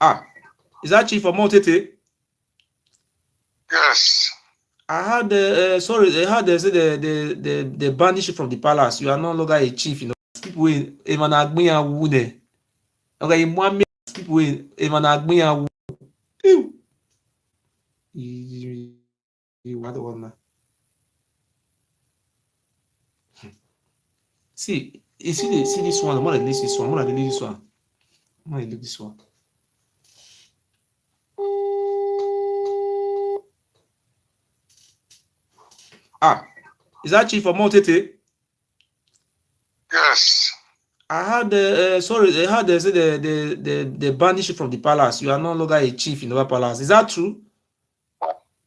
Ah, is that Chief Omo Utete? Yes. I had sorry, I had they banished you from the palace. You are no longer a chief, you know. Keep away, even Agbiya Wude. Okay, you want me keep away, even Agbiya Wude. You what the one? See, you see this one. I'm gonna delete this one. I'm gonna delete this one. I'm gonna delete this one. Ah, is that Chief Omo Utete? Yes. I had sorry, I had they banished you from the palace. You are no longer a chief in the palace. Is that true?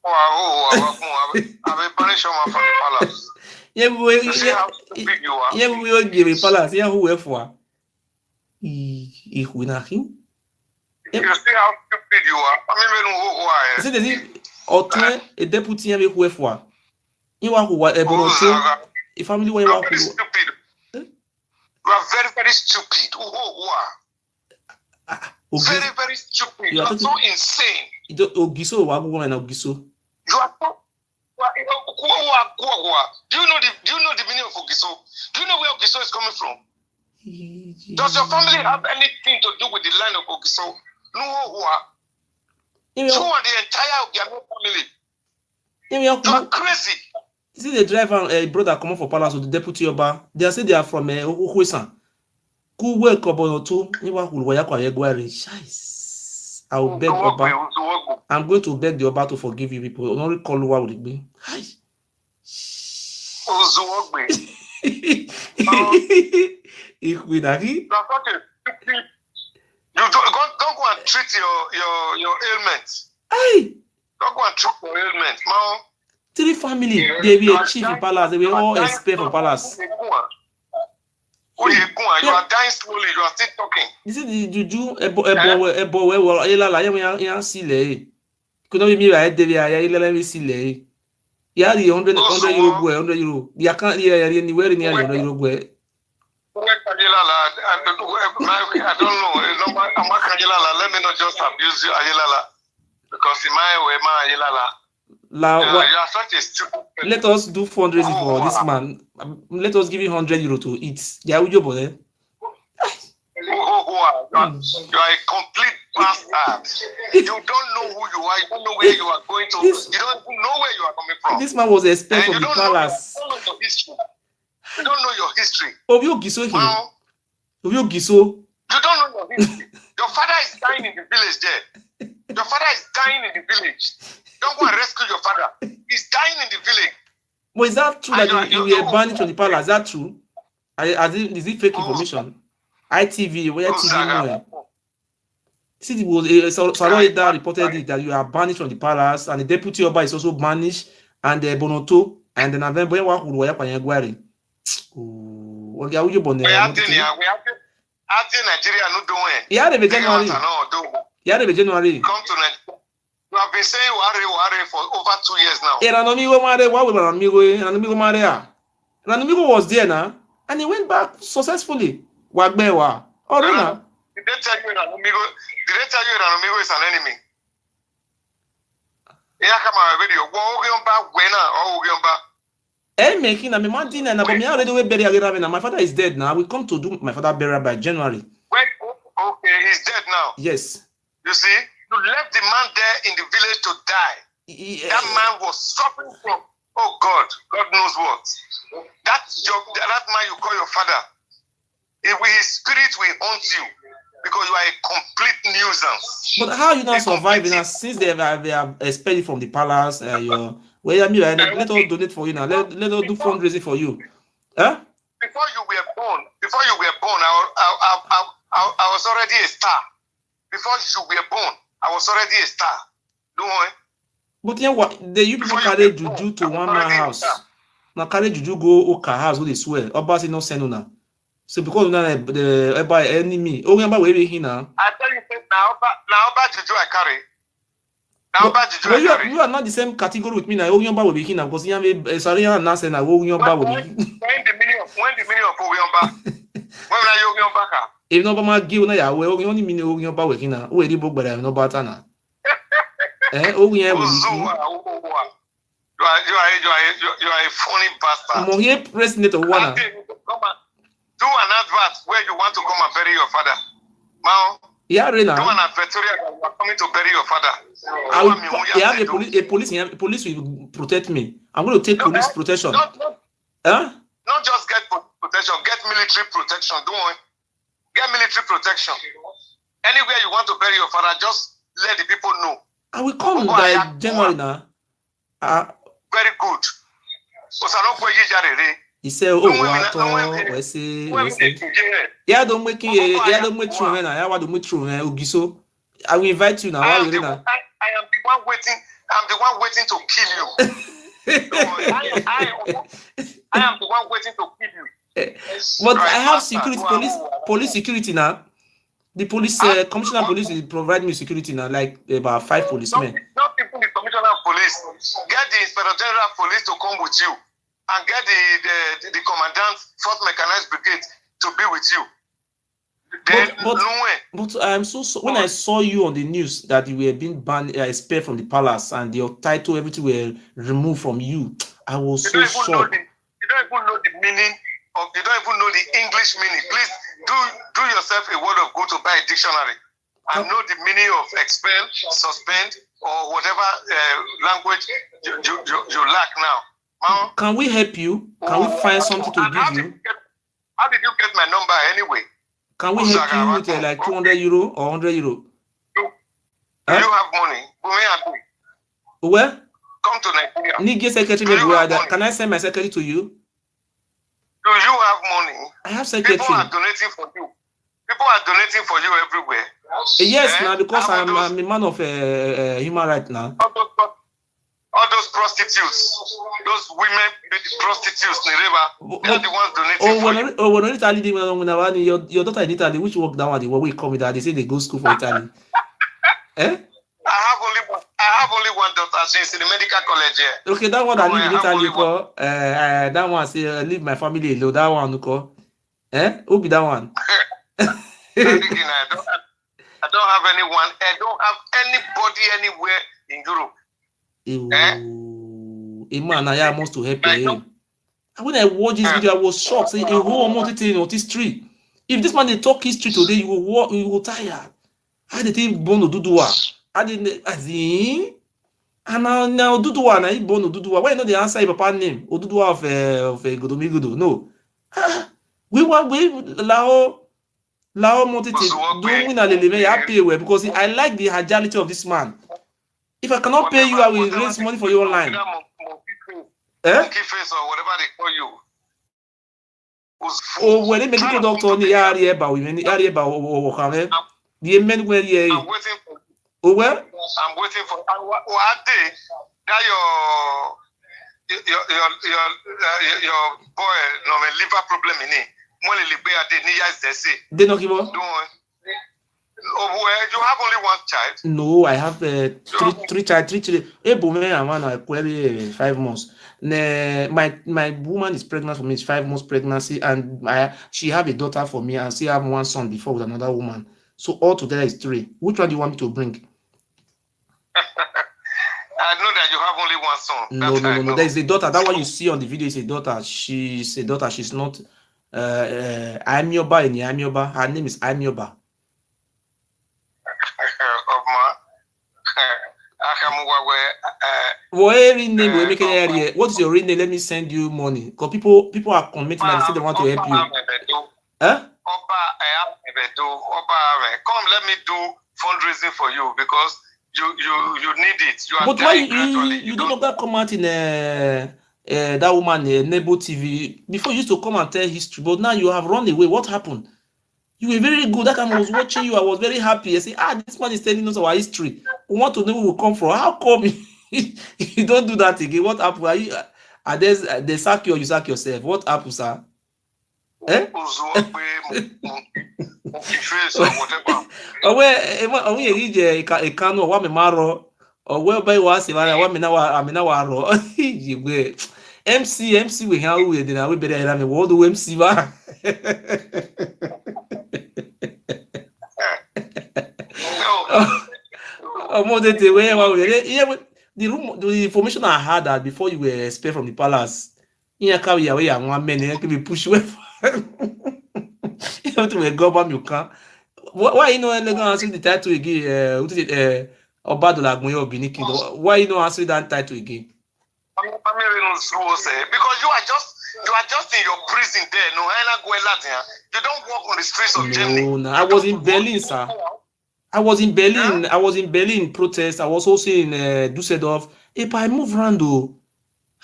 I've been banished from the palace. Yeah, You see how stupid you are. yeah, we will give a palace. Yeah, who were for? Who na him? You see how stupid you are. I mean, who are you? See, there's a deputy here who were for. You are who were able to a family where you are stupid. You are very, very stupid. Who are? Okay. Very, very stupid. You are so insane. Ogiso, what woman Ogiso? You are so. Do you know the meaning of Ogiso? Do you know where Ogiso is coming from? Does your family have anything to do with the line of Ogiso? No, who are? You are the entire Ogiano family. You are crazy. See the driver, a brother come for palace with the deputy Oba. They say they are from Ohuesan. Who work about two? You are who were quite Shice. I will beg Oba. I'm going to beg the Oba to forgive you people. Only call what would it be? Hi. You don't go and treat your ailments. Hey. Don't go and treat your ailments, man. Three family, they be a chief in palace. They will all expect for palace. You are dying slowly. You are still talking. This is the juju ebo well la ya sile. Could not be me right there. Ya let me sile. Ya the 100 euro boy, 100 euro. Ya can't hear anywhere near 100 euro boy. I don't know. Let me not just abuse you, Ayelala, because in my way, my Ayelala. You are such a stupid person. Let us do fundraising for this man. Let us give him 100 euro to eat. Yeah, we do, boy. You are a complete bastard. You don't know who you are. You don't know where you are going to. You don't know where you are coming from. This man was expelled from the palace. You don't know your history. You don't know your history. Ogiso here. Ogiso. You don't know your history. Your father is dying in the village there. Your father is dying in the village. Don't go and rescue your father. He's dying in the village. But is that true that you were banned from the palace? Is that true? Is it fake information? ITV, where TV more? See, it was Saroida reported it that you are banished from the palace, and the deputy Oba is also banished, and the Bonoto, and the November who were Panyagwari. Oh, okay, you born there? We have Nigeria no doing. Yeah, the January. Yeah, the January. Come to Nigeria. You have been saying worry for over 2 years now. Ranamigo was there now, and he went back successfully. Wagbewa. Oh, no. Did they tell you Ranamigo is an enemy? Yeah, come on, video. Making a mountain and my father is dead now. We come to do my father burial by January. Okay, he's dead now. Yes. You see? You left the man there in the village to die. Yeah. That man was suffering from, oh God knows what. That man you call your father, his spirit will haunt you because you are a complete nuisance. But how you not surviving now since they are expelled you from the palace? Let us donate for you now. Let us do fundraising for you. Huh? Before you were born, I was already a star. Before you were born, I was already a star. Don't worry. But yeah, what you people carry juju to one man house. Now carry juju go Oka house who they swear. Obasi no send una. So because the enemy, where we now. I tell you now juju I carry. You are not the same category with me now. Oyomba will be here now because you have sorry and now say now Oyomba will be. When the meaning of Oyomba? When are you Oyomba? If no bama give na ya we only mean ogun ba we kina. O eri bogbara no bata na. Ogun yen we You are a funny bastard. Mo here president of one. Do an advert where you want to come and bury your father. Now, yeah, Rena. Do an advertorial that you are coming to bury your father. A police will protect me. I'm going to take police protection. Not just get police protection, get military protection. Don't worry. Get military protection. Anywhere you want to bury your father, just let the people know. I will come by January now. Very good. He said, "Oh, what? We say, yeah, don't make true, and I want to make true, Ogiso. I will invite you now. I am the one waiting. I'm the one waiting to kill you. I am the one waiting to kill you. But I have security, police security now. The police commissioner of police will provide me security now, like about 5 policemen. Not even the commissioner of police. Get the inspector general of police to come with you, and get the commandant 4th Mechanized Brigade to be with you. But I'm so when I saw you on the news that you were being banned, expelled from the palace, and your title, everything were removed from you, I was so shocked. You don't even know the meaning of. You don't even know the English meaning. Please do yourself a word of good to buy a dictionary and know the meaning of expel, suspend, or whatever language you lack now. Can we help you? Can we find something to give you? How did you get my number anyway? Can we help you with like 200 euro or 100 euro? Do you have money? Where? Come to Nigeria. Need secretary. Can I send my secretary to you? Do you have money? I have secretary. People are donating for you. People are donating for you everywhere. Yes, now because I'm a man of human rights now. All those prostitutes, those women prostitutes, they are the ones donating for you. When Italy, when your daughter in Italy, which work that one, they will come with that. They say they go school for Italy. I have only one daughter. She's in the medical college here. Okay, that one I live in Italy. That one say leave my family alone. That one, who be that one? I don't have anyone. I don't have anybody anywhere in Europe. A man, I almost to help him. And when I watched this video, I was shocked. Say, a whole multitude of history. If this man they talk history today, you will tire. How did he born to Dudua? I didn't. And now Dudua, now he born to Dudua. Why not the answer your papa name? Dudua of Godomigudo? No. We Lao multitude doing a little happy because I like the agility of this man. If I cannot pay you, I will raise money for you online. Monkey face or whatever they call you. Oh, when a medical doctor on the area about women, the area about the men where ye. I'm waiting for. Oh, well? I'm waiting for. What day? That your boy no liver problem in it. They not give up. Oh, you have only one child? No, I have three children. A woman and one are 5 months. My woman is pregnant for me. It's 5 months pregnancy, and she have a daughter for me, and she have one son before with another woman. So all together is 3. Which one do you want me to bring? I know that you have only one son. No. There is a daughter. That one you see on the video is a daughter. She's a daughter. She's not. Amioba in Amioba. Her name is Amioba. What is your real name? Let me send you money. Because people are committing and they say they want to help you. Huh? Come, let me do fundraising for you because you need it. But why you don't that come out in that woman Nebo TV before you used to come and tell history, but now you have run away. What happened? You were very good. That time I was watching you, I was very happy. I say, this man is telling us our history. We want to know where we come from. How come you don't do that again? What happened? They sack you or you sack yourself? What happened, sir? Eh? MC we have we better MC Omo Utete, the information I had that before you were expelled from the palace, you carry away and one man, you be push away. You have to go back you can. Why you know going to answer the title again? Obadola Agboye of Benin Kingdom. Why you not answer that title again? Because you are just in your prison there. No, you don't walk on the streets of Germany. No, I was in Berlin, sir. I was in Berlin. Huh? I was in Berlin protest. I was also in Düsseldorf. If I move around, though,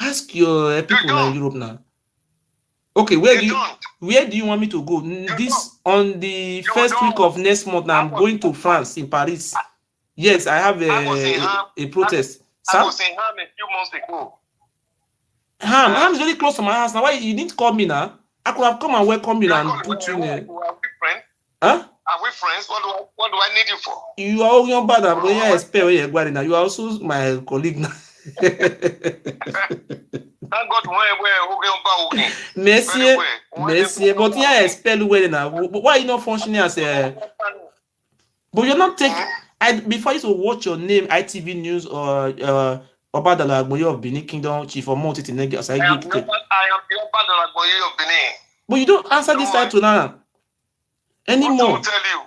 ask your people in Europe now. Okay, where do you want me to go? This on the first week of next month. Now I'm going to France in Paris. Yes, I have a protest. I was in Ham a few months ago. Ham is very close to my house. Now why you didn't call me now? I could have come and welcome you and put you in. Are we friends? Huh? Are we friends? What do I need you for? You are your brother, but you are also my colleague now. Thank God Merci, but yeah, spell well now. Why are you not functioning as a? But you're not taking. Before you to watch your name, ITV News or Obadola Agboye of Benin Kingdom, Chief Omo Utete. I am the Obadola Agboye of Benin. But you don't answer this title now anymore. What to tell you?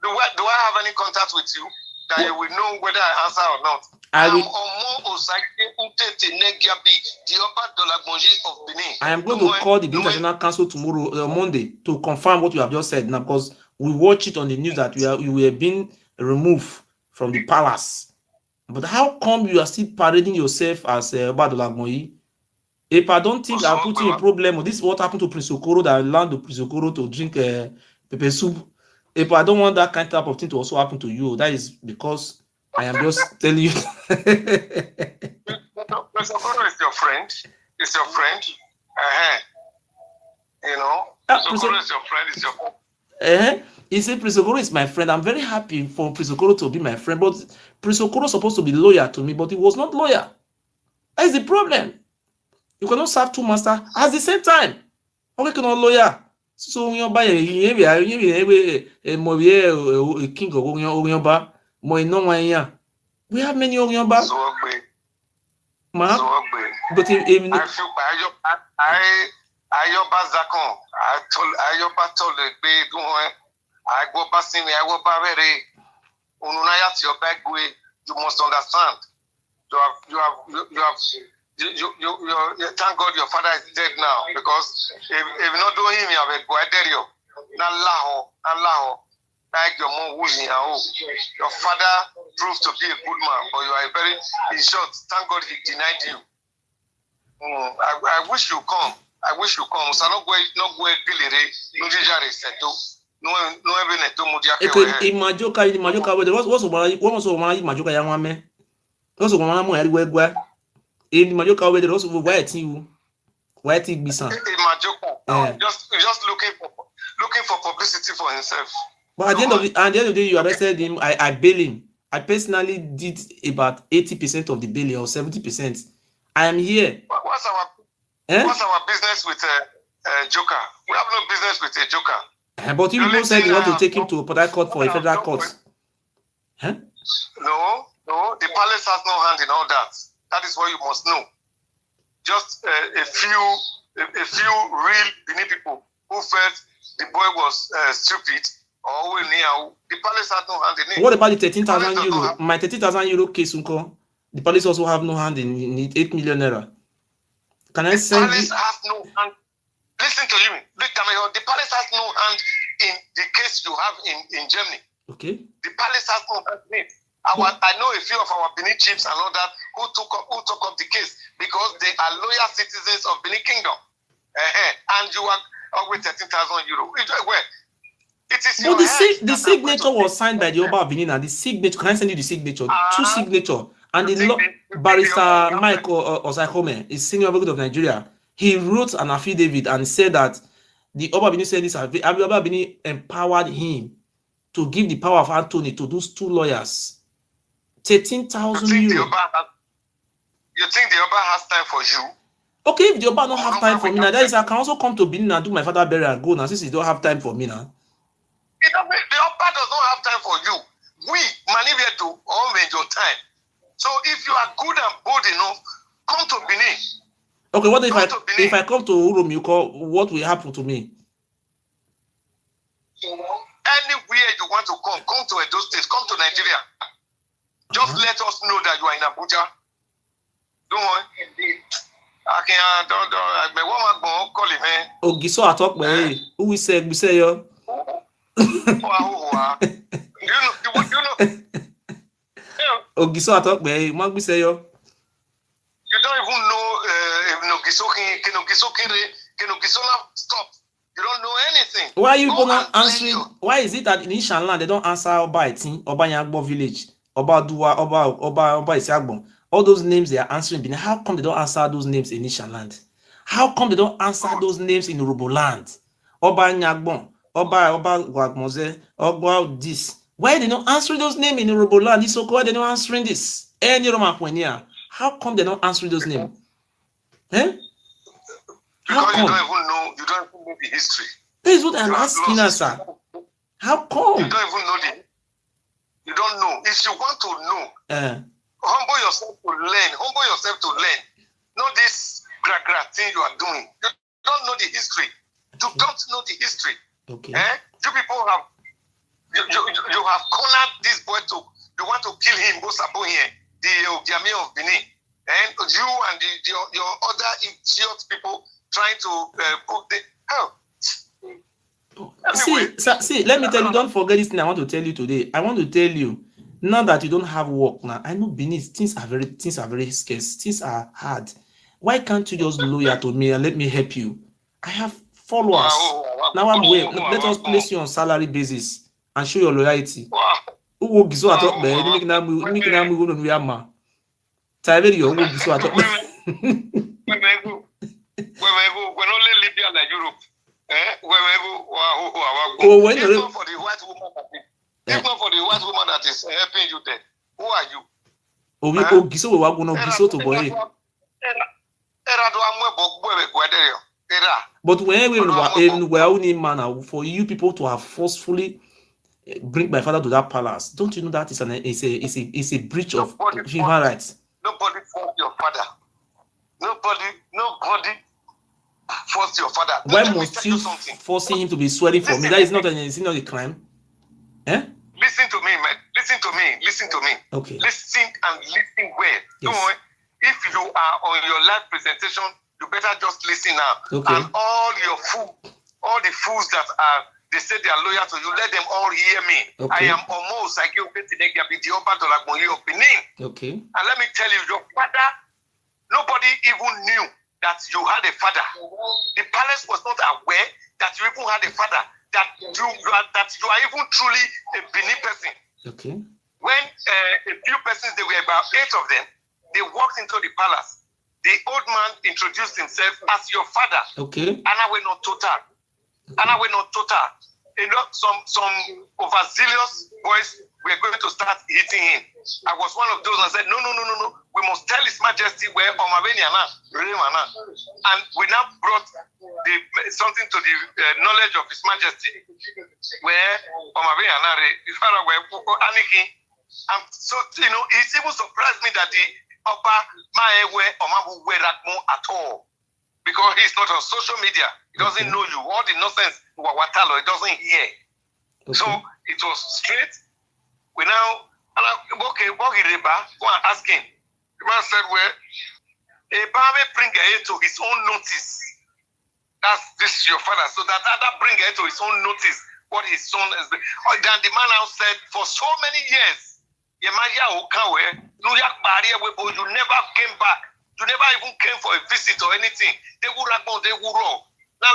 Do I have any contact with you that you will know whether I answer or not? I am Omo Utete Negabi, the Obadola Agboye of Benin. I am going to call the International Council tomorrow, Monday, to confirm what you have just said now, because we watch it on the news that you were being removed from the palace. But how come you are still parading yourself as Obadola Agboye? If I don't think I'll put you in problem, this is what happened to Prince Okoro, that allowed the Prince Okoro to drink pepper soup. If I don't want that kind of thing to also happen to you, that is because I am just telling you. Prince Okoro is your friend. It's your friend. You know, Prince Okoro is your friend. It's your friend. He said Prince Okoro is my friend. I'm very happy for Prince Okoro to be my friend, but Prince Okoro is supposed to be loyal to me, but he was not loyal. That is the problem. You cannot serve two masters at the same time. Okay, cannot loyal. So when you buy a king of Ogyoba, we have many Ogyoba. But I feel Ayoba Zakon. Ayoba told the baby, I go passing me, I go very Ununaya to your back way. You must understand. You thank God your father is dead now, because if you not do him, you have a guaderio. Nalaho. Like your mom wooing your father proved to be a good man, but you are very, in short, thank God he denied you. I wish you come. So no go Billy, no Jare Seto. No even a Tomudia. Majoka, what's Majoka Yamame? Also, Mamma, everywhere. In Majoka, where there also white you. White Bisan. Just looking for publicity for himself. But at the end of the day, you arrested him. I bail him. I personally did about 80% of the bail or 70%. I am here. What's our business with Joker? We have no business with a Joker. But you people said you want to take him to Port Harcourt for a federal court. Huh? No. The palace has no hand in all that. That is what you must know. Just a few real Benin people who felt the boy was stupid. The palace has no hand in it. What about the 13,000 euro? My 13,000 euro case, Uncle. The police also have no hand in it. 8 million naira. Can I send you? The palace has no hand. Listen to you. The palace has no hand in the case you have in Germany. Okay. The palace has no hand in it. I know a few of our Benin chiefs and all that who took up the case because they are loyal citizens of Benin Kingdom. And you are with 13,000 euro. Where? It is but the signature was signed by the Oba of Benin, and the signature, can I send you the signature? Two signature. And the barrister Michael Osakome is senior advocate of Nigeria. He wrote an affidavit and said that the Oba of Benin said this, the Oba of Benin empowered him to give the power of Anthony to those two lawyers. 13,000 euro. You think the Oba has time for you? Okay, if the Oba don't have time for me now, that is, I can also come to Benin and do my father burial and go now, since he don't have time for me now. The Oba does not have time for you. We manipulate to all your time. So if you are good and bold enough, come to Benin. Okay, what if I come to Urum, you call, what will happen to me? Anywhere you want to come to Edo State, come to Nigeria. Just let us know that you are in Abuja. Don't worry. Ogiso atop me. Who we say yo? You know. Ogiso atop me. Mag we say yo? You don't even know Ogiso stop. You don't know anything. Why are you gonna answering? Why is it that in Ishan land they don't answer Oba Etin, Oba Yagbo village, Oba Dua, Oba Isiagbon? All those names they are answering. How come they don't answer those names in Ishan land? How come they don't answer those names in Urobo land? Oba Nyagbon, Oba Wagmoze, Oba this. Why they don't answer those names in Urobo land? This so why they don't answering this? Any Roman Pwenia. How come they don't answer those names? Eh? Because you don't even know the history. That is what I'm asking us, sir. How come? You don't even know you don't know. If you want to know, humble yourself to learn. Not this gra thing you are doing. You don't know the history. You don't know the history. Okay. You people have you have cornered this boy you want to kill him, go Sabo here, the Ogiame of Benin. And you and your other idiot people trying to put the hell. Anyway, see, let me tell you, don't forget this thing I want to tell you today. I want to tell you, now that you don't have work now, I know Benin, things are very scarce, things are hard. Why can't you just loyal to me and let me help you? I have followers. Now I'm waiting. Let us place you on salary basis and show your loyalty. Who Ogiso atop me? Make na move on we ama. Taive yo Ogiso atop me. When only Libya and Europe. If not for the white woman that is helping you there, who are you? Ogiso we wa go no Ogiso to boy. But when we only man for you people to have forcefully bring my father to that palace, don't you know that is a breach of human rights? Nobody forced your father. Nobody forced your father. Why must you forcing him to be swearing for me? That is not a crime. Eh? Listen to me, man. Listen to me. Okay. Listen well. Yes. If you are on your live presentation, you better just listen now. Okay. And all the fools that they say they are loyal to you, let them all hear me. Okay. I am Omo Utete of Benin. Okay. And let me tell you, your father, nobody even knew that you had a father. The palace was not aware that you even had a father, that you are even truly a Benin person. Okay. When a few persons, there were about 8 of them, they walked into the palace. The old man introduced himself as your father. Okay. And I went on total. You know, some overzealous boys were going to start hitting him. I was one of those and said, no. We must tell His Majesty where Omabeniana, and we now brought something to the knowledge of His Majesty where Omabeniana, the father were Aniki. And so, you know, it even surprised me that the Oba Maewe Omabu were at all. Because he's not on social media. He doesn't know you. All the nonsense, Wawatalo, he doesn't hear. Okay. So it was straight. We now, okay, go and ask him. The man said, well, Eba bring it to his own notice. This is your father. So that other bring it to his own notice what his son has been. Then the man now said, for so many years, you never came back. You never even came for a visit or anything. They would have gone, they would roll. Now,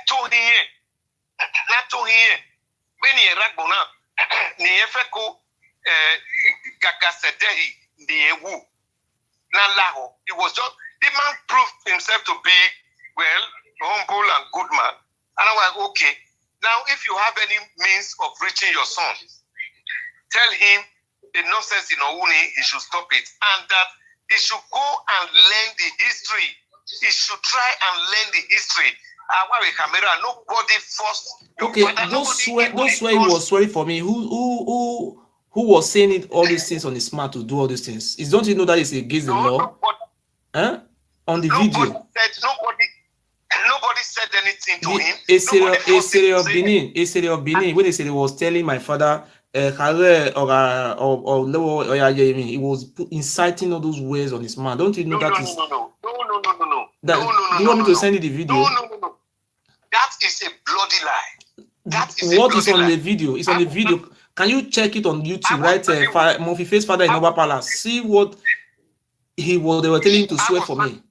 told here. Not to here. When he ragbona, Niefeko Gagasedehi, Niewu. Now, it was just the man proved himself to be, well, humble and good man. And I was like, okay. Now, if you have any means of reaching your son, tell him the nonsense in Ouni, he should stop it. And that he should go and learn the history. He should try and learn the history. Nobody forced your Okay, father. those swear he was swearing for me. Who was saying it all these things on his mouth to do all these things? Don't you know that it's against the law? Huh? On the video. Nobody said anything to him. A serial of Benin, when they said he was telling my father, he was inciting all those words on his mouth. Don't you know No. is? No. Do you want me to send you the video? No. That is a bloody lie. What is on the video? It's on the video. Can you check it on YouTube? Right, Murphy Face Father in Oba Palace. See what they were telling him to swear for me.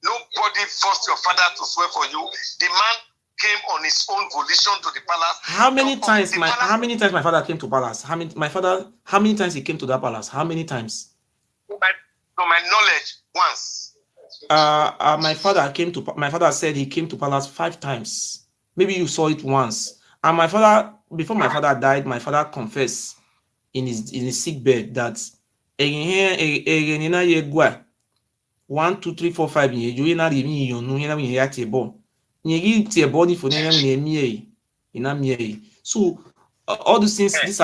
Nobody forced your father to swear for you. The man came on his own volition to the palace. How many times my father came to palace? How many times he came to that palace? How many times? To my knowledge, once. My father said he came to palace 5 times. Maybe you saw it once. And my father, before my father died, my father confessed in his sick bed that 1, 2, 3, 4, 5 you na remi yonu na me ya tebo nyegi tebo ni fone na me mie ina mie. So all these things, these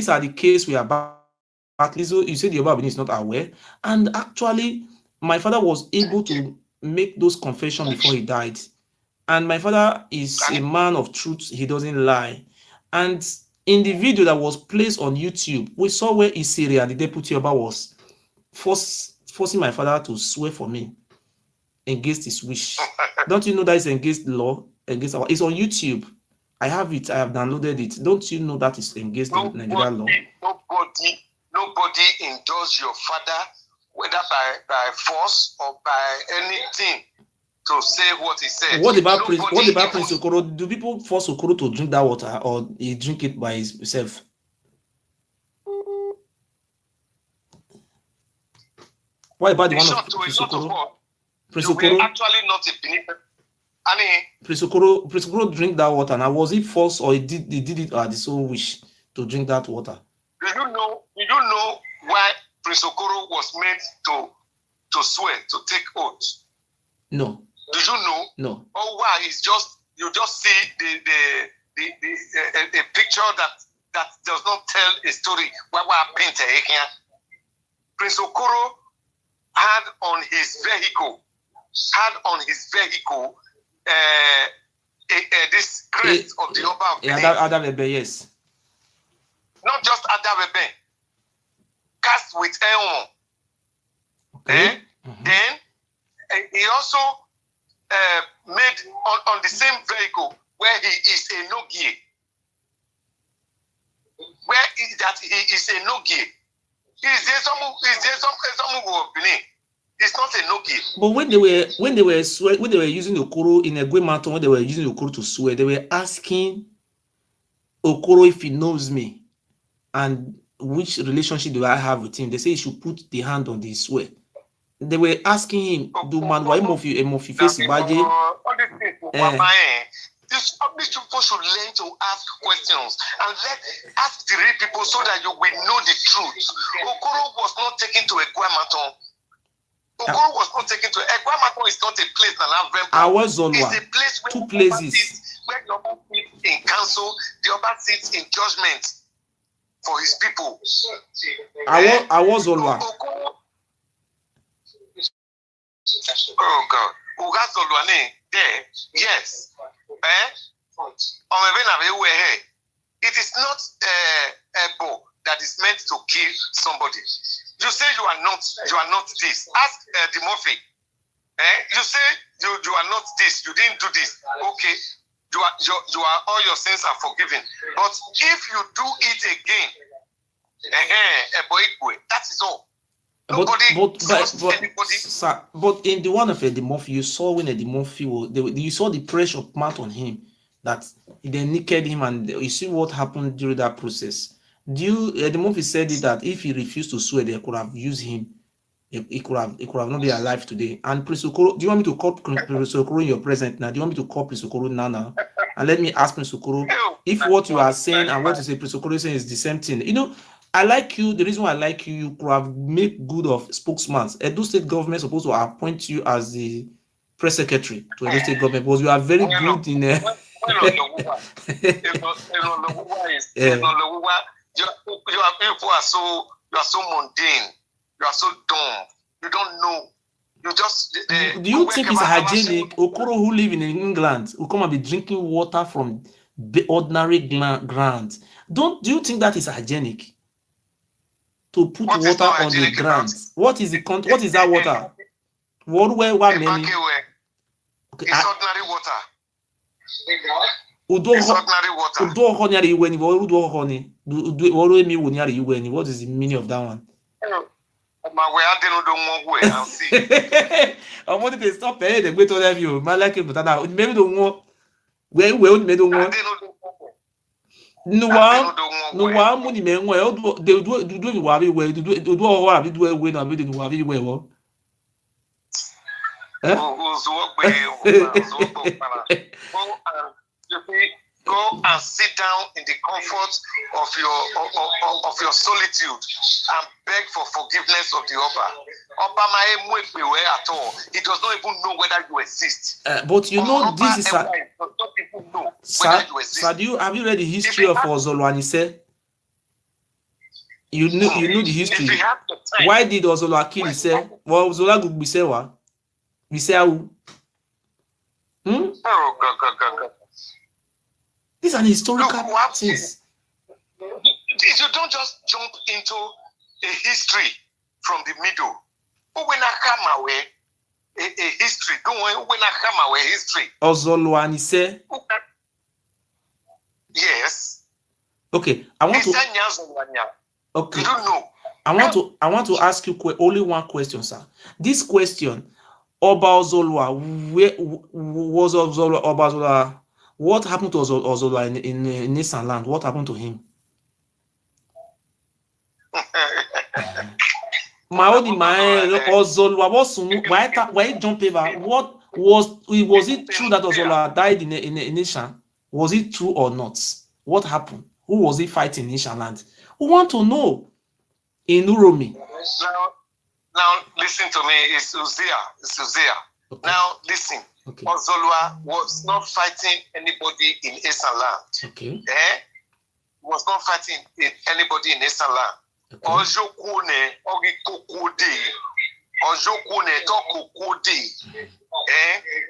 are the case we are battling. So you said the Yoruba is not aware, and actually my father was able to make those confessions before he died. And my father is a man of truth, he doesn't lie. And in the video that was placed on YouTube, we saw where Isiria, the deputy Oba, was forcing my father to swear for me against his wish. Don't you know that is against the law? It's on YouTube. I have it. I have downloaded it. Don't you know that is against the Nigerian law? Nobody endorsed your father, whether by force or by anything, to say what he said. What about Prince Okoro? Do people force Okoro to drink that water, or he drink it by himself? What about the one of Prince Okoro? Prince Okoro actually not a Benin. Prince Okoro drink that water. Now, was it forced, or he did it at his own wish to drink that water? Do you know why Prince Okoro was made to swear, to take oath? No. Do you know? No. Oh, why? It's you just see the picture that does not tell a story. Prince Okoro had on his vehicle this crest of the Oba of Benin. Adabebe, yes. Not just Adabebe, cast with Eon. Okay. Then he also made on the same vehicle where he is a Nogie. Where is that he is a Nogie? Is there some of Benin? It's not a Nogie. But when they were using Okoro in a Gwe Mountain, when they were using Okoro to swear, they were asking Okoro if he knows me and which relationship do I have with him. They say he should put the hand on the swear. They were asking him, do man why Mofi face Baje? These people should learn to ask questions and ask the real people so that you will know the truth. Okoro was not taken to a Guamaton. Okoro was not taken to a Guamaton. Is not a place Awazolwa. It's a place where 2 places where the Oba sits in council, the Oba sits in judgment for his people. Awazolwa. Oh God. Ugazolwane there, yes. It is not a bow that is meant to kill somebody. You say you are not this. Ask the Murphy. You say you are not this. You didn't do this. Okay. You are all your sins are forgiven. But if you do it again, that is all. But in the one of Eddie Murphy, you saw when Eddie Murphy you saw the pressure put on him that they naked him, and you see what happened during that process. Eddie Murphy said it that if he refused to swear, they could have used him. He could have not been alive today. And Prince Okoro, do you want me to call Prince Okoro in your present now? Do you want me to call Prince Okoro now? And let me ask Prince Okoro if what you are saying and what you say Prince Okoro is saying is the same thing. You know, I like you. The reason why I like you, you could have made good of spokesman. Edo State government supposed to appoint you as the press secretary to Edo State government, because you are very good in your people are so mundane, you are so dumb, you don't know. You just do you think it's hygienic? Okoro, who live in England, will come and be drinking water from the ordinary ground. Do you think that is hygienic? To put water on the ground. What is the what is that water? What many? Okay, it's ordinary water. It's ordinary water. What is the meaning of that one? I wanted to stop paying the way to them you. My like it, but now maybe don't want where made don't want. No one money men well they do wabi way do all have do away and do wabi way. Go and sit down in the comfort of your solitude and beg for forgiveness of the Oba at all. He does not even know whether you exist. But you know this is Sir, have you read the history of Ozolo Anise? You know the history. Why did Ozolo kill himself? Well, Ozolo could be say what? We say how? These are historical things. You don't just jump into a history from the middle. When I come away, a history. Don't when I come away history. Ozolo Anise. Yes. Okay, I want to. Okay. You don't know. I want to ask you only one question, sir. This question, Oba Ozolwa, where was Oba Ozolwa? What happened to Ozolwa in Nissan land? What happened to him? Ozolwa why jump over? What was it true that Ozolwa died in Nissan? Was it true or not? What happened? Who was he fighting in Nissan land? We want to know. In Uromi. Now listen to me. It's Uzziah. Okay. Now listen. Okay. Ozolwa was not fighting anybody in Esan land. Okay. Was not fighting anybody in Esan land. Ojokune,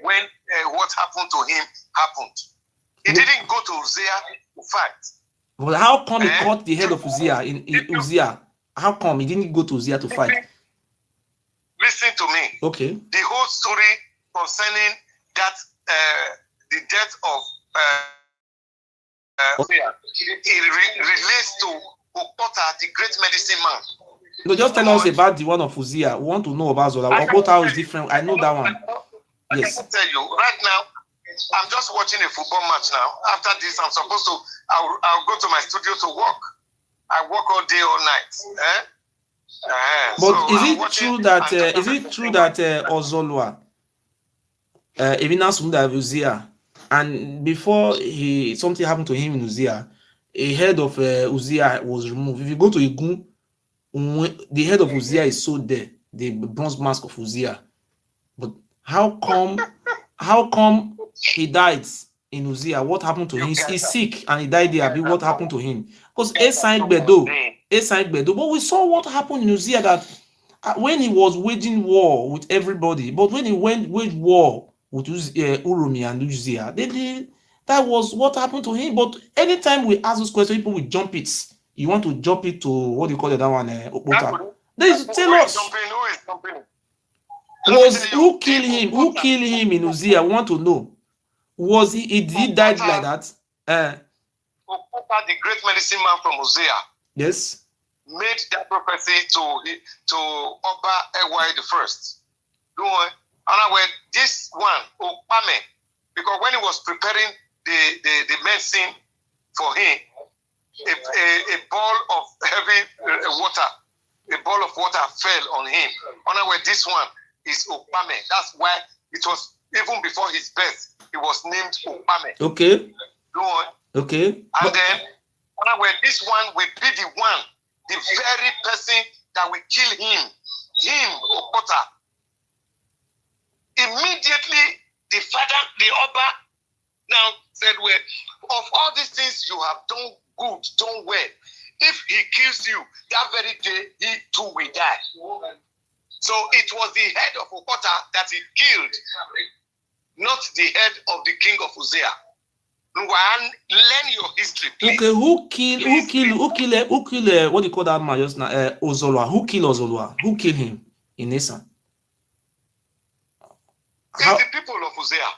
when what happened to him happened. He didn't go to Uzziah to fight. Well, how come he caught the head of Uzziah in Uzziah? How come he didn't go to Uzziah to fight? Listen to me. Okay. The whole story concerning that the death of Uzziah, it relates to Okota, the great medicine man. No, just tell us about the one of Uzziah. We want to know about Zola. Okota is different. I know that one. Yes. I can tell you right now. I'm just watching a football match now. After this, I'm supposed to. I'll go to my studio to work. I work all day, all night. But so is it true that Ozolwa, even as Uzziah, and before something happened to him in Uzziah, a head of Uzziah was removed. If you go to Igun, the head of Uzziah is so there, the bronze mask of Uzziah. But how come he died in Uzziah? What happened to him? He's sick and he died there. What happened to him? Because Bedo. But we saw what happened in Uzziah, that when he was waging war with everybody, but when he waged war with Urumi and Uzziah, that was what happened to him. But anytime we ask those questions, people will jump it. You want to jump it to what do you call it, that one? Tell us. Who killed him? Who killed him in Uzziah? I want to know. Was he died like that? Okota, the great medicine man from Uzziah. Yes. Made that prophecy to Oba Ewai the first. And this one, Okpame, because when he was preparing the medicine for him, a ball of heavy water fell on him. And this one is Okpame. That's why it was even before his birth. He was named Okpame. Okay. Okay. And then this one will be the one, the very person that will kill him, Okota. Immediately, the father, the Oba, now said, well, of all these things you have done good, done well, if he kills you, that very day, he too will die. So it was the head of Okota that he killed, not the head of the king of Uzziah. Learn your history, please. Okay, who killed what do you call that man just now? Ozolwa. Who killed Ozolwa? Who killed him in Esan? It's the people of Uzziah.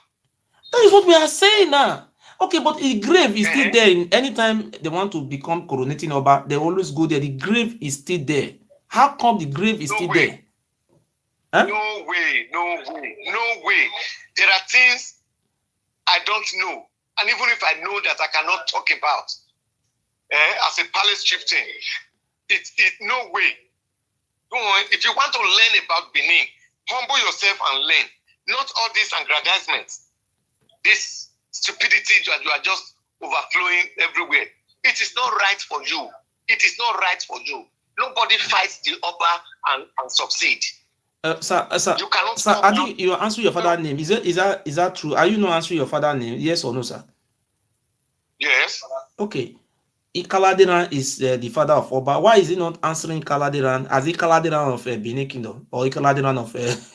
That is what we are saying now. Okay, but the grave is still there. Anytime they want to become coronating Oba, they always go there. The grave is still there. How come the grave is still there? Huh? No way. There are things I don't know. And even if I know that I cannot talk about as a palace chieftain, it's no way. If you want to learn about Benin, humble yourself and learn. Not all these aggrandizements, this stupidity that you are just overflowing everywhere. It is not right for you. It is not right for you. Nobody fights the Oba and succeed. Sir, you cannot sir, I think you answer your father's name. Is that true? Are you not answering your father's name? Yes or no, sir? Yes. Okay. Ikaladeran is the father of Oba. Why is he not answering Ikaladeran as Ikaladeran of Benin Kingdom or Ikaladeran of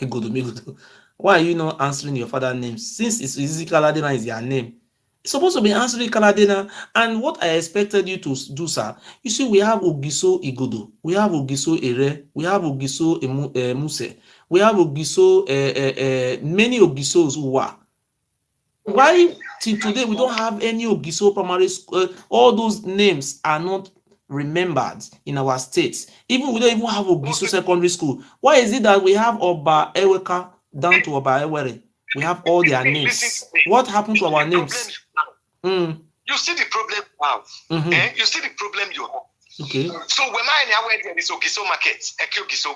Godomigudu? Why are you not answering your father's name? Since Ikaladeran is your name, it's supposed to be answering Ikaladeran. And what I expected you to do, sir, you see, we have Ogiso Igodo, we have Ogiso Ere, we have Ogiso Muse, we have Ogiso, many Ogisos who are. Why till today we don't have any Ogiso primary school? All those names are not remembered in our states. Even we don't even have Ogiso secondary school. Why is it that we have Oba Eweka down to Oba Ewere? We have all their names. What happened to our names? You see the problem you have. You see the problem you have. Okay. So when there is Ogiso market, Ogiso.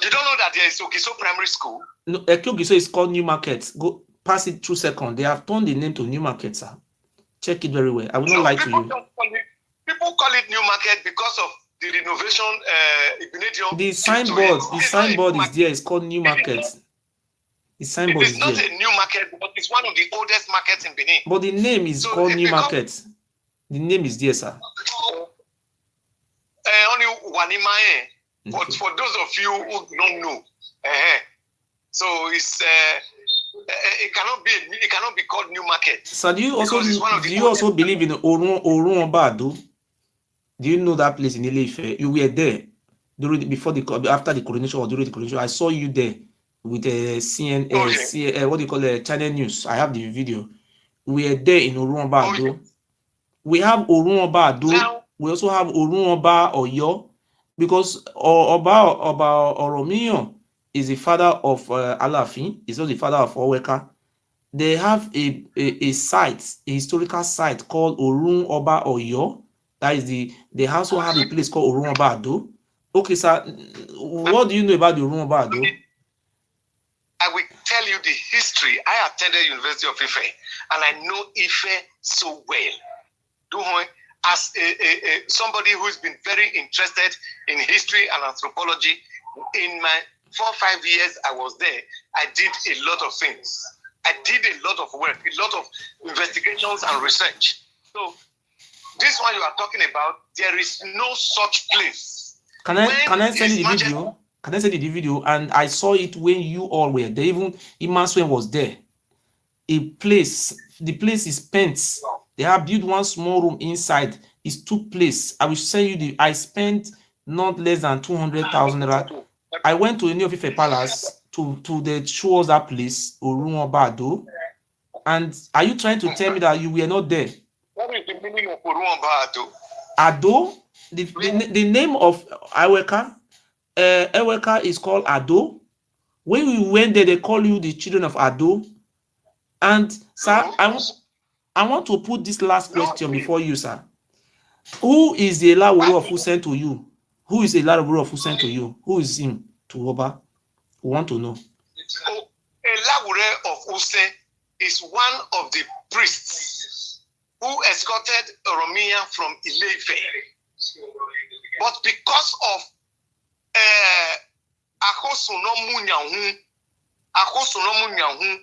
You don't know that there is Ogiso primary school? No, Ogiso is called New Market. Go pass it 2 seconds. They have turned the name to New Market, sir. Check it very well. I will not lie to you. People call it New Market because of the renovation. The signboard is there. It's called New Market. The signboard is there. It's not a new market, but it's one of the oldest markets in Benin. But the name is called New Market. The name is there, sir. Only Wanimae. But for those of you who don't know, so it's it cannot be called New Market. So do you also believe in Orun Obado? Do you know that place in Ile-Ife? You were there after the coronation or during the coronation. I saw you there with CNN, what do you call it, Channel News. I have the video. We are there in Orun Obado. We have Orun Obado. We also have Orun Oba Oyo, because Oba Oromiyan is the father of Alafin. He's not the father of Oweka. They have a site, a historical site called Orun Oba Oyo. That is they also have a place called Orun Oba Ado. Okay, sir. What do you know about the Orun Oba Ado? I will tell you the history. I attended University of Ife, and I know Ife so well. As somebody who's been very interested in history and anthropology, in my 4 or 5 years I was there, I did a lot of things. I did a lot of work, a lot of investigations and research. So this one you are talking about, there is no such place. Can I send you the video? Can I send you the video? And I saw it when you all were there. Even Imaswen was there. The place is spent. They have built one small room inside. It's 2 places. I will send you I spent not less than 200,000 naira. I went to New Ife Palace to show us that place, Orun Oba Ado. And are you trying to tell me that you were not there? What is the meaning of Orun Oba Ado? Ado? The name of Eweka? Eweka is called Ado. When we went there, they call you the children of Ado. And sir, I want to put this last question before you, sir. Who is the Elaworo of who sent to you? Who is the Elaworo of who sent to you? Who is him to Oba? We want to know. Elaworo of Use is one of the priests who escorted Oromiyan from Ile-Ife. But because of Akosonomu nyahu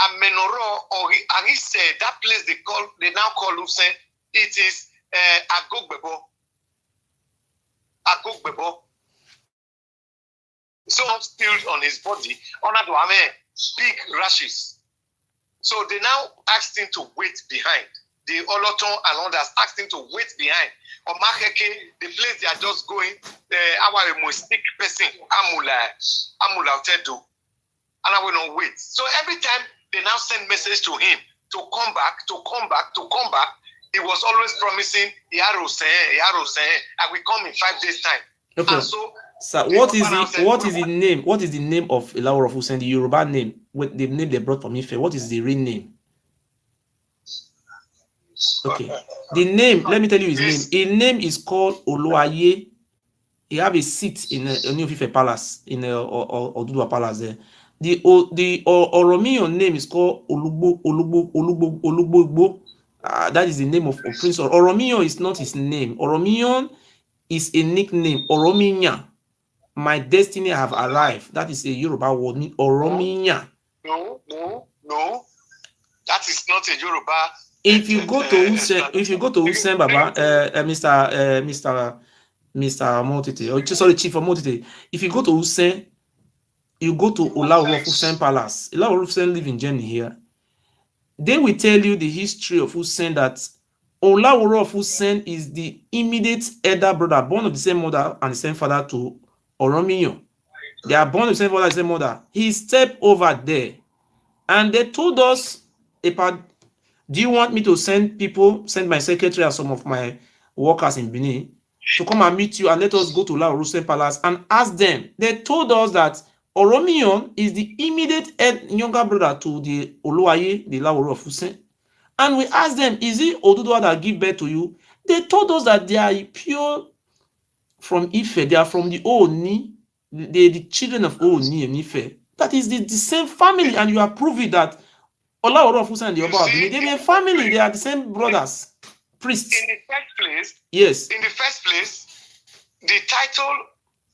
amenoro or he said that place they now call Usen, it is Agogbebo. Agogbebo. So spilled on his body, big rashes. So they now asked him to wait behind. The Oloton and others asked him to wait behind. Omakeke, the place they are just going, our most sick person, Amula Tedu. And I will not wait. So every time they now send message to him to come back. He was always promising, Yaro say, I will come in 5 days time. Okay. And so what is the name? What is the name of Ilaworo of Hussein, the Yoruba name? What the name they brought from Ife? What is the real name? Okay. The name, let me tell you his name. His name is called Oluwaye. He have a seat in New Ife Palace, in Oduduwa Palace there. The Oromiyan name is called Olugbo. That is the name of Prince. Oromiyan is not his name. Oromiyan is a nickname. Oromiyan. My destiny have arrived. That is a Yoruba word. Oromiyan. No. That is not a Yoruba. If you go to Usen, Baba, Mr. Omo Utete, or sorry, Chief Omo Utete, if you go to Usen, you go to Olaworo of Usen Palace. Olaworo of Usen live in Germany here. They will tell you the history of Usen, that Olaworo of Usen is the immediate elder brother, born of the same mother and the same father to Oromiyan. They are born of the same father and the same mother. He stepped over there, and they told us about. Do you want me to send my secretary and some of my workers in Benin to come and meet you and let us go to Olaworo Usen Palace and ask them? They told us that Oromiyan is the immediate younger brother to the Oluwaye, the Olaworo of Usen. And we asked them, is it Oduduwa that give birth to you? They told us that they are pure from Ife. They are from the Oni. They are the children of Oni and Ife. That is the same family, and you are proving that Olaworo of Usen and the Oba of Benin, they are family. They are the same brothers, priests. In the first place, yes. In the first place, the title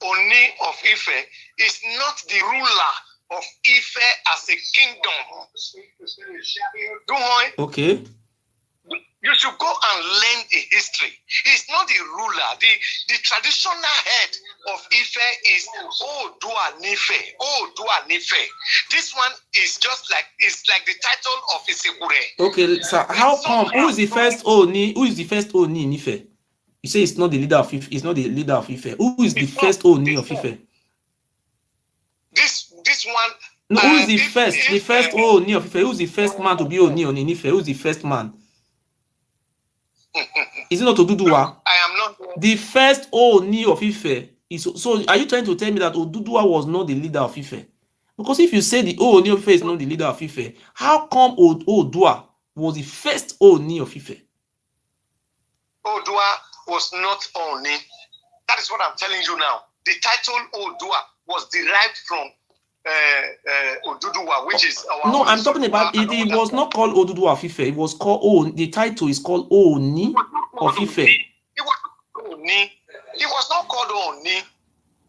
Oni of Ife is not the ruler of Ife as a kingdom. Okay. You should go and learn the history. He's not the ruler. The traditional head of Ife is Odua Nife. Odua Nife. This one is just like the title of Isekure. Okay, so how come? Who is the first Oni? Who is the first Oni in Ife? You say it's not the leader of Ife. It's not the leader of Ife. Who is the first Oni of Ife? This one. No, who is the first? The first Oni of Ife. Who is the first man to be Oni in Ife? Who is the first man? Is it not Oduduwa? I am not. The first Oni of Ife is. So, are you trying to tell me that Oduduwa was not the leader of Ife? Because if you say the Oni of Ife is not the leader of Ife, how come Oduduwa was the first Oni of Ife? Oduduwa was not Oni. That is what I'm telling you now. The title Oduduwa was derived from Oduduwa, which is our. No, I'm talking about it. It was not called Oduduwa of Ife. It was called the title is called Oni of Ife. It was Oni. It was not called Oni.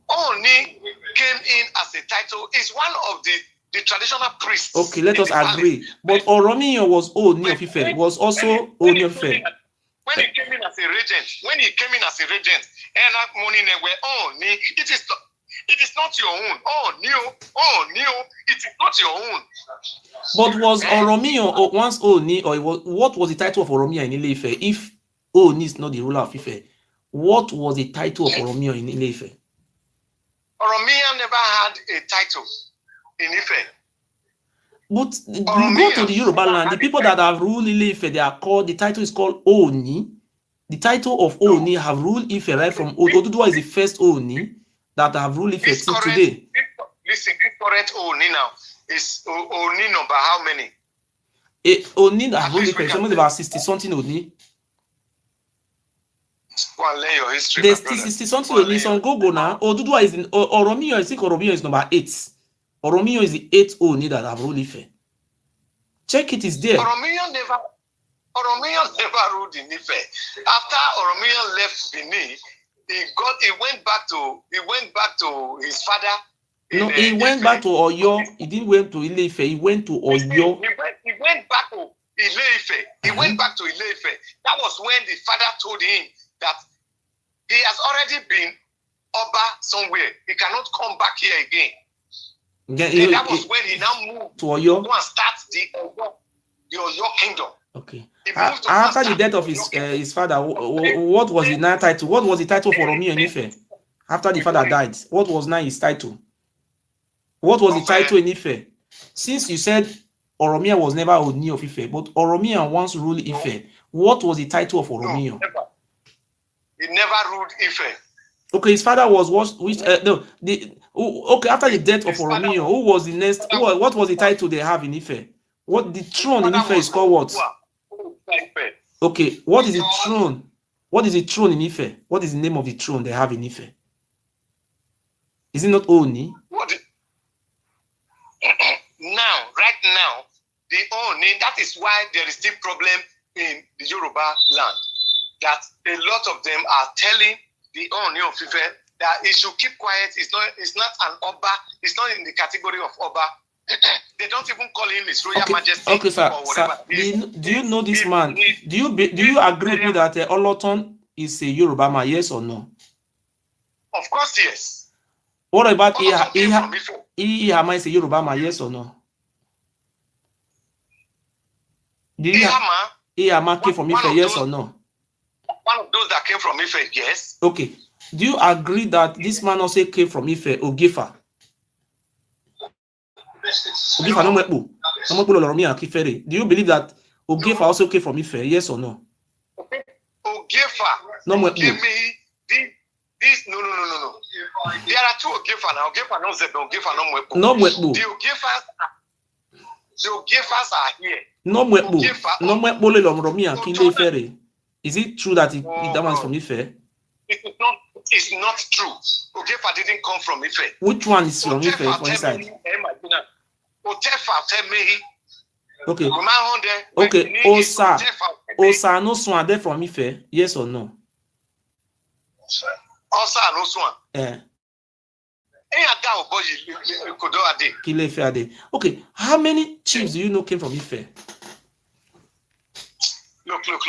Oni came in as a title. It's one of the traditional priests. Okay, let us agree. But Oromiyan was Oni of Ife. Was also Oni of Ife. When he came in as a regent, and that morning they were Oni. It is not your own. It is not your own. But was Oromiyan once Oni, or what was the title of Oromiyan in Ile-Ife? If Oni is not the ruler of Ife, what was the title of Oromiyan in Ile-Ife? Oromiyan never had a title in Ife. But you go to the Yoruba land, the people that have ruled Ile-Ife, they are called, the title is called Oni. The title of Oni have ruled Ife right from Oduduwa is the first Oni that have ruled Ife till today. Listen, this current Oni now is Oni number how many? Oni that have ruled Ife, something about 60 something Oni. Go and learn your history. There's 60 something Oni. Some go now. Oduduwa is in Oromiyan. I think Oromiyan is number 8. Oromiyan is the 8th Oni that have ruled Ife. Check it, is there. Oromiyan never ruled in Ife. After Oromiyan left Benin, he went back to his father. No, he went back to Oyo. He didn't went to Ile-Ife. He went to Oyo. He went back to Ile-Ife. He went back to Ile-Ife. That was when the father told him that he has already been Oba somewhere. He cannot come back here again. And that was when he now moved to Oyo. To go and start the Oyo kingdom. Okay. After the death of his father, what was the now title? What was the title for Oromiyan in Ife? After the father died, what was now his title? What was the title in Ife? Since you said Oromiyan was never Oni of Ife, but Oromiyan once ruled Ife, what was the title of Oromiyan? No, he never ruled Ife. Okay, his father was okay, after the death of Oromiyan, who was the next? What was the title they have in Ife? What the throne in Ife is called what? Okay, what is the throne? What is the throne in Ife? What is the name of the throne they have in Ife? Is it not Oni? Right now, the Oni, that is why there is still problem in the Yoruba land. That a lot of them are telling the Oni of Ife that he should keep quiet. It's not an Oba. It's not in the category of Oba. They don't even call him His Royal Majesty. Okay, sir. Or whatever. Do you know this man? Do you agree with me that Oloton is a Yoruba man? Yes or no? Of course, yes. What about Ihama is a Yoruba man? Yes or no? Ihama came from Ife? Yes or no? One of those that came from Ife, yes. Okay. Do you agree that this man also came from Ife, Ogifa? Ogifa no mwepu. No mwepu Oromiyan Akifere. Do you believe that Ogifa also came from Ife? Yes or no? Ogifa. No mwepu. This no. There are two Ogifa now. Ogifa no Zebe, Ogifa no mwepu. No mwepu. The Ogifas are here. No mwepu. No mwepu Oromiyan Akifere. Is it true that that one is from Ife? It's not true. Ogifa didn't come from Ife. Which one is from Ife for inside? Otefa tell me. Okay. Okay. Osa no swan there from Ife. Yes or no? Osa no swan. Okay. How many chiefs do you know came from Ife? Look. No.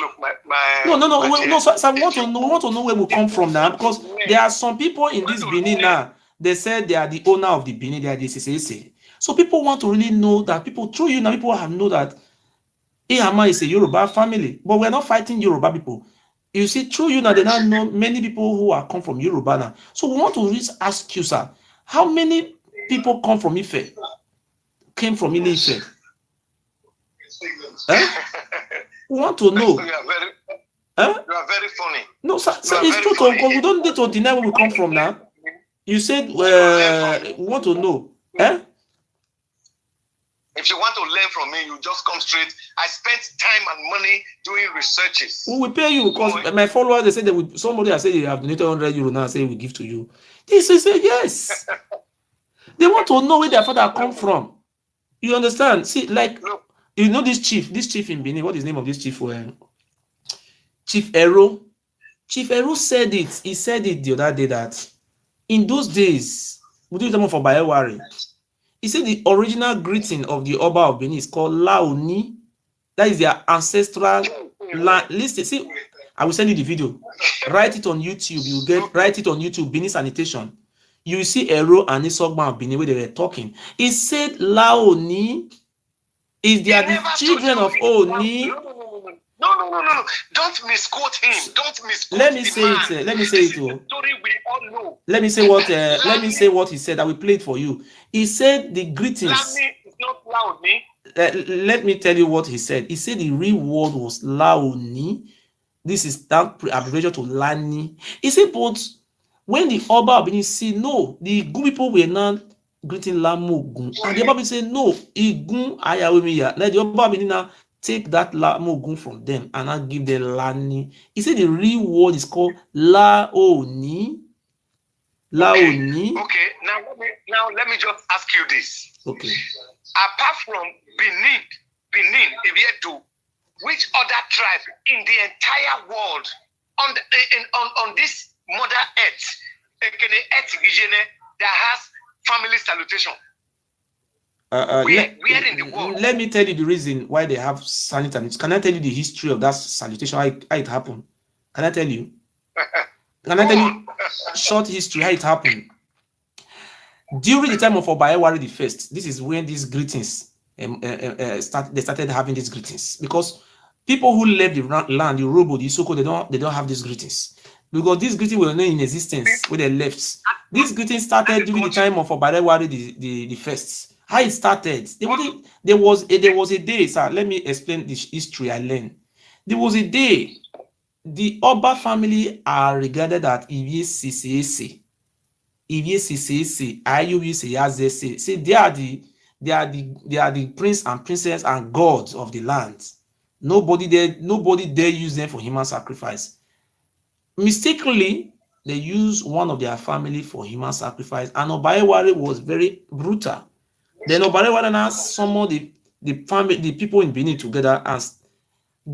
So I want to know where we come from now, because there are some people in this Benin now. They said they are the owner of the Benin. They are the CCC. So people want to really know that people through you now. People have know that Ihama is a Yoruba family, but we're not fighting Yoruba people. You see, through you now, they now know many people who are come from Yoruba now. So we want to just ask you, sir, how many people come from Ife? Came from Ile-Ife? We want to know. You are very funny. No, sir, it's true, because we don't need to deny where we come from now. You said we want to know. If you want to learn from me, you just come straight. I spent time and money doing researches. We will pay you, because my followers, they say that somebody has said you have donated 100 euro now, say we give to you. This is yes. They want to know where their father come from. You understand? See, like, you know this chief in Benin, what is the name of this chief? Chief Ero. Chief Ero said it. He said it the other day that in those days, we do them for Bayewari. He said the original greeting of the Oba of Benin is called Laoni. That is their ancestral land. Listen, see, I will send you the video. Write it on YouTube. Write it on YouTube, Benin Sanitation. You will see Ero and Isogban of Benin where they were talking. He said Laoni is they are the children of Oni. No. Don't misquote him. Don't misquote Let me say it. Let me say it. Story we all know. Let me say what. Let me say what he said. I will play it for you. He said the greetings. Lami is not Laoni. Let me tell you what he said. He said the real word was Laoni. This is that abbreviation to Lani. He said, but when the Oba of Benin said no, the good people were not greeting Lamogun, and the Oba said no, Igun Ayawemiya. Let the Oba of Benin now take that Lamogun from them and now give them Lani. He said the real word is called Laoni. Laoni. Okay. Now let me just ask you this. Okay. Apart from Benin, Ibietu, which other tribe in the entire world on this Mother Earth, that has family salutation? Where in the world? Let me tell you the reason why they have salutation. Can I tell you the history of that salutation, how it happened? Can I tell you? Can I tell you short history, how it happened? During the time of Obayewari the First, this is when these greetings they started having these greetings, because people who left the land, the Robo, the Isoko, they don't have these greetings, because these greetings were not in existence when they left. These greetings started during the time of Obayewari the First. How it started? There was a day, sir. Let me explain this history I learned. There was a day. The Oba family are regarded as IVCCAC. IVCCAC, IUVCAC. See, they are the prince and princess and gods of the land. Nobody dare use them for human sacrifice. Mistakenly, they use one of their family for human sacrifice, and Obayewari was very brutal. Then Obayewari now summoned the people in Benin together and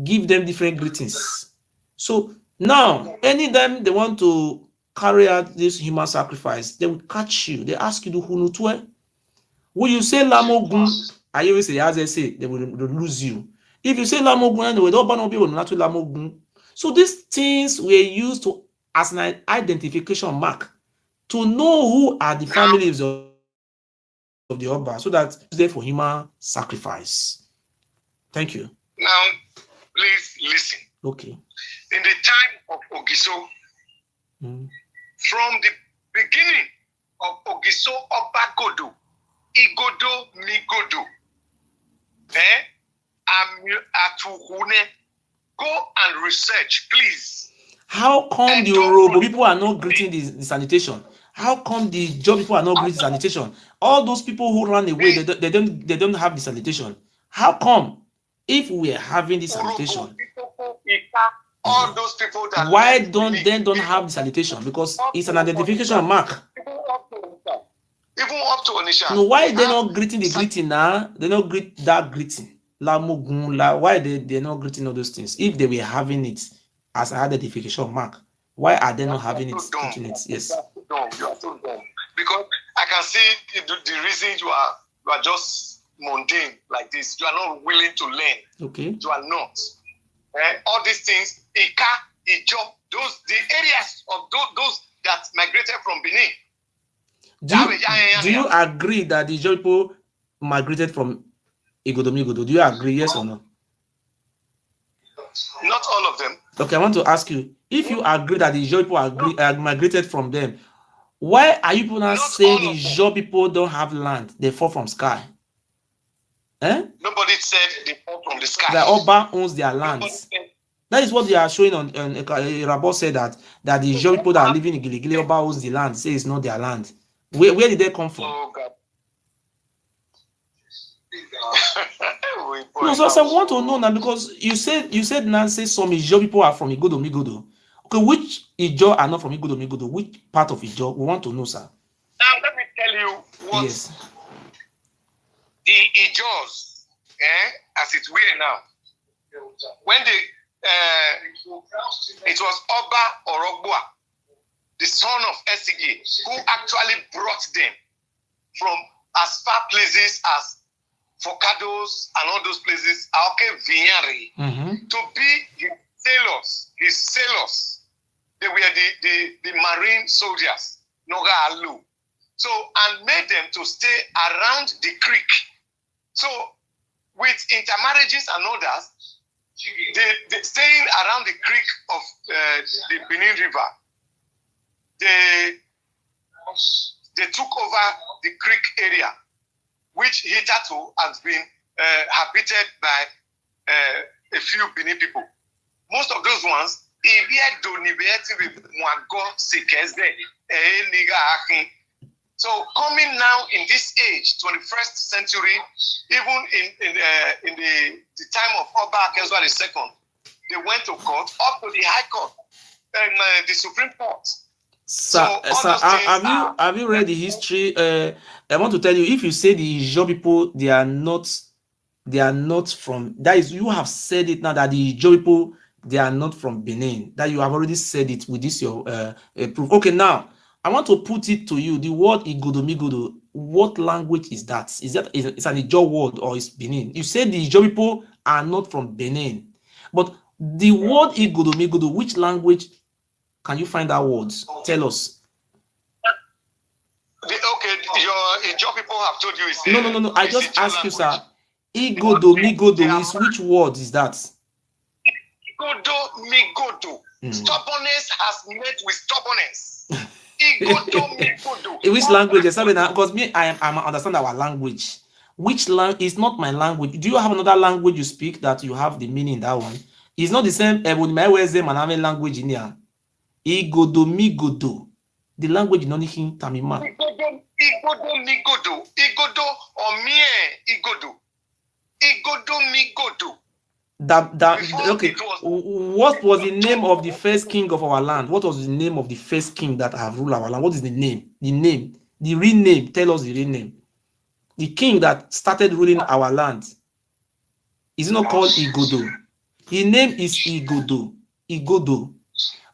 give them different greetings. So now, anytime they want to carry out this human sacrifice, they will catch you. They ask you to hunutwe. When you say Lamogun, I always say as I say, they will lose you. If you say Lamogun, they will not be able to Lamogun. So these things were used to as an identification mark to know who are the families of the Oba, so that it's there for human sacrifice. Thank you. Now, please listen. Okay. In the time of Ogiso, from the beginning of Ogiso Obagodo, Igodo Migodo, go and research, please. How come the Robo people are not greeting the sanitation? How come the Joe people are not greeting sanitation? All those people who ran away, they don't have the sanitation. How come? If we are having this sanitation, all those people that why don't have the sanitation? Because it's an identification mark. Even up to Onisha. No, why they not greeting the greeting now? They not greet that greeting. Why they're not greeting all those things? If they were having it as an identification mark, why are they not having it? Yes. You are so dumb. Because I can see the reason you are just mundane like this. You are not willing to learn. Okay. You are not. All these things, Ika, Ijo, the areas of those that migrated from Benin. Do you agree that the Ijo people migrated from Igodomigodo? Do you agree, yes or no? Not all of them. Okay, I want to ask you, if you agree that the Ijo people migrated from them, why are you people not saying the Ijo people don't have land? They fall from sky. Nobody said they fall from the sky. The Oba owns their lands. That is what they are showing on Rabo said that the Ijo people that are living in Giligili, Oba owns the land, say it's not their land. Where did they come from? Oh, God. No, so I want to know now, because you said Nancy some Ijo people are from Igodomigodo. Okay, which Ijo are not from Igodomigodo? Which part of Ijo? We want to know, sir. Now let me tell you what the Ijos, as it were now, when it was Oba Orogboa, the son of Esige, who actually brought them from as far places as Focados and all those places, Aoke Vignari, to be his sailors. They were the marine soldiers, Noga Alu. So, and made them to stay around the creek. So, with intermarriages and others, they staying around the creek of the Benin River, they took over the creek area, which hitherto has been habited by a few Benin people. Most of those ones, so coming now in this age, 21st century, even in the time of Oba Akezwa II, they went to court, up to the High Court and the Supreme Court. Sir, have you read the history? I want to tell you, if you say the Ijo people, they are not from, that is, you have said it now that the Ijo people, they are not from Benin. That you have already said it with this your proof. Okay, now I want to put it to you. The word Igodomigodo, what language is that? Is that it's an Ijaw word or is Benin? You said the Ijaw people are not from Benin, but the word Igodo Migodo, which language can you find that words? Tell us. Okay, your Ijaw people have told you it's no. I just ask you, sir. Igodo Migodo is which word is that? Igodo Migodo. Stubbornness has met with stubbornness. Igodo Migodo. Which language? Because me, I understand our language. Which language is not my language? Do you have another language you speak that you have the meaning in that one? It's not the same. Language in here. Igodo Migodo. The language is not in Tamima. Igodo Migodo. Igodo or Mie Igodo. Igodo Migodo. Okay. What was the name of the first king of our land? What was the name of the first king that have ruled our land? What is the name? The real name. Tell us the real name. The king that started ruling our land. Is it not called Igodo? His name is Igodo. Igodo.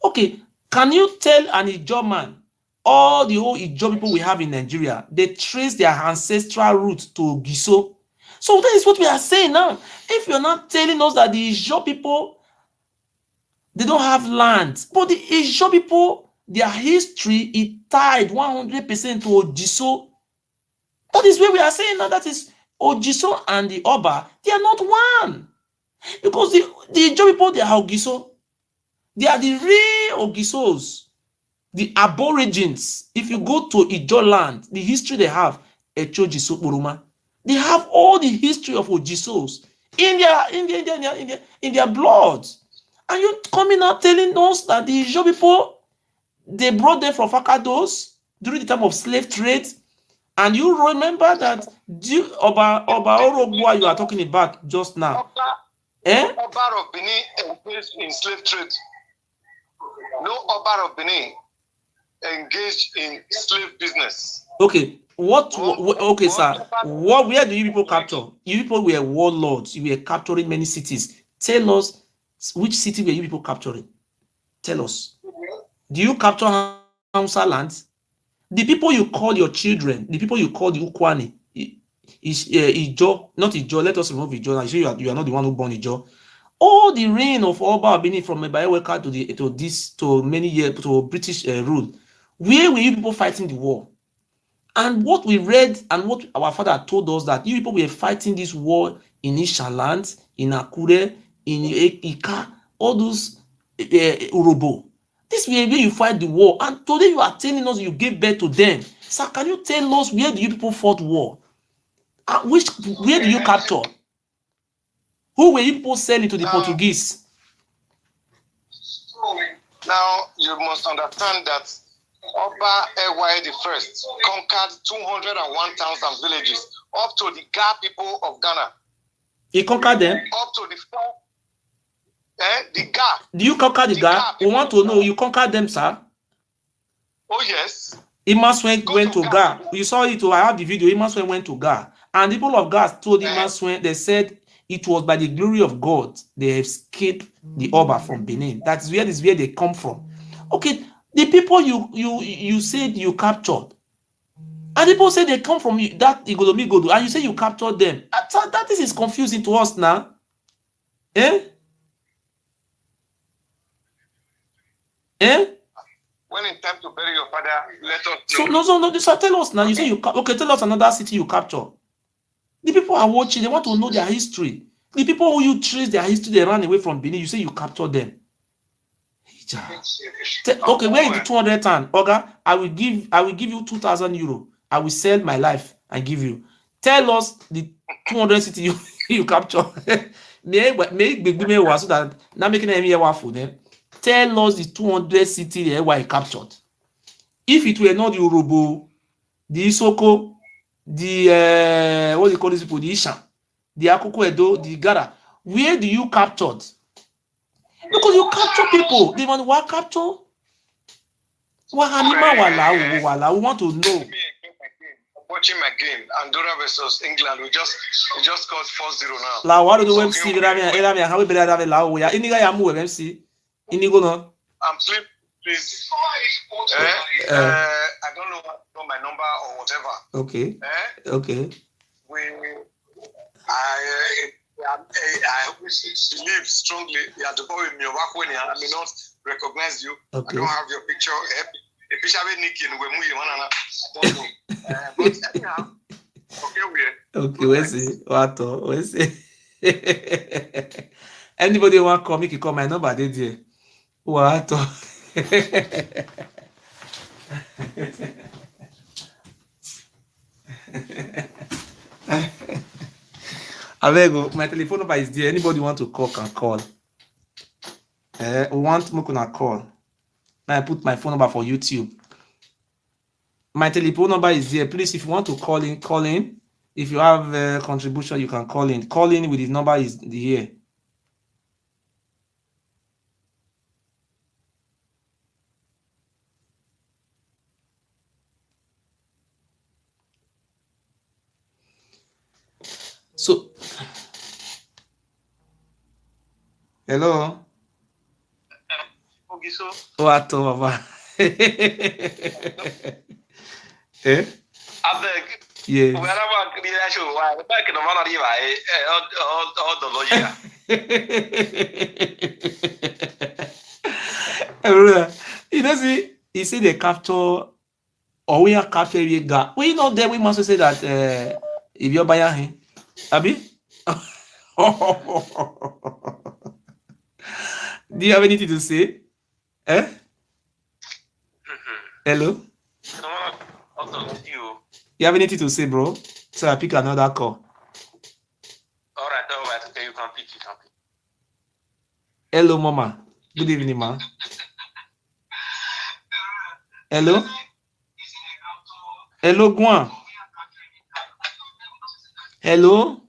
Okay. Can you tell an Ijaw man, all the whole Ijaw people we have in Nigeria, they trace their ancestral roots to Ogiso? So that is what we are saying now. If you're not telling us that the Ijaw people, they don't have land, but the Ijaw people, their history is tied 100% to Ogiso. That is where we are saying now. That is Ogiso and the Oba, they are not one. Because the Ijaw people, they are Ogiso. They are the real Ogisos, the aborigines. If you go to Ijaw land, the history they have, Echojiso Buruma, they have all the history of Ogisos in their blood. And you coming out telling us that the Ijaw people, they brought them from Fakados during the time of slave trade. And you remember that Oba Orogwa you are talking about just now. Oba of Benin engaged in slave trade. No Oba of Benin engaged in slave business. Okay. Okay, sir. Where do you people capture? You people were warlords. You were capturing many cities. Tell us which city were you people capturing? Tell us. Do you capture Hausa lands? The people you call your children, the people you call the Ukwani, is Ijaw, not Ijaw. Let us remove Ijaw. I say you are not the one who born Ijaw. All the reign of Oba Benin from Ebayeweka to many years to British rule. Where were you people fighting the war? And what we read and what our father told us that you people were fighting this war in Ishaland, in Akure, in Ika, all those Urobo. This way where you fight the war. And today you are telling us you gave birth to them. Sir, can you tell us where do you people fought war? Where do you capture? Who were you people selling to the Portuguese? Now you must understand that Oba Ewaye the First conquered 201,000 villages up to the Ga people of Ghana. He conquered them? Up to the Ga. Do you conquer the Ga? We want to know. You conquered them, sir? Oh, yes. Imaswen went to Ga. You saw it. I have the video. Imaswen went to Ga. And the people of Ga told Imaswen, they said it was by the glory of God they escaped the Oba from Benin. That's where they come from. Okay. The people you said you captured, and people say they come from that Igodo, and you say you captured them. That is confusing to us now. When it's time to bury your father, let us know. No. So tell us now. You say tell us another city you capture. The people are watching. They want to know their history. The people who you trace their history, they ran away from Benin. You say you captured them. Okay, where is the 200 tan? Oga, I will give you 2,000 euro. I will sell my life and give you. Tell us the 200 city you capture. So that not making any for them. Tell us the 200 city there where I captured. If it were not the Urobo, the Isoko, the what do you call this people, the Isha, the Akoko Edo, the Gara, where do you captured? Because you capture people. They want to capture. We want to know. Watching my game, Andorra versus England, we just scored 4-0 now. La what do we see? How we better have a la? We are in the MC. I'm playing Please. I don't know my number or whatever. Okay. Okay. I wish believe strongly that the boy with me when I may not recognize you. Okay. I don't have your picture. A picture of Nicky and we I don't know. But anyhow, okay, we see. What? We see. Anybody want to call me? Can call my number. Did you? What? Alego, my telephone number is there. Anybody want to call can call. We want Mukuna call. Now I put my phone number for YouTube. My telephone number is there. Please, if you want to call in, call in. If you have a contribution, you can call in. Call in with the number is here. So, hello. Ogiso. What, Baba? Eh? I beg. Yes. Wherever I show, back in the man all the lawyer. You know, see, he said they capture, or we are capturing a guy. We know that we must say that if you're buying him, Abi. Do you have anything to say? Eh? Hello? You have anything to say, bro? So I pick another call. All right. Okay, you can pick. Hello, Mama. Good evening, ma. Hello? Hello, Guan. Hello?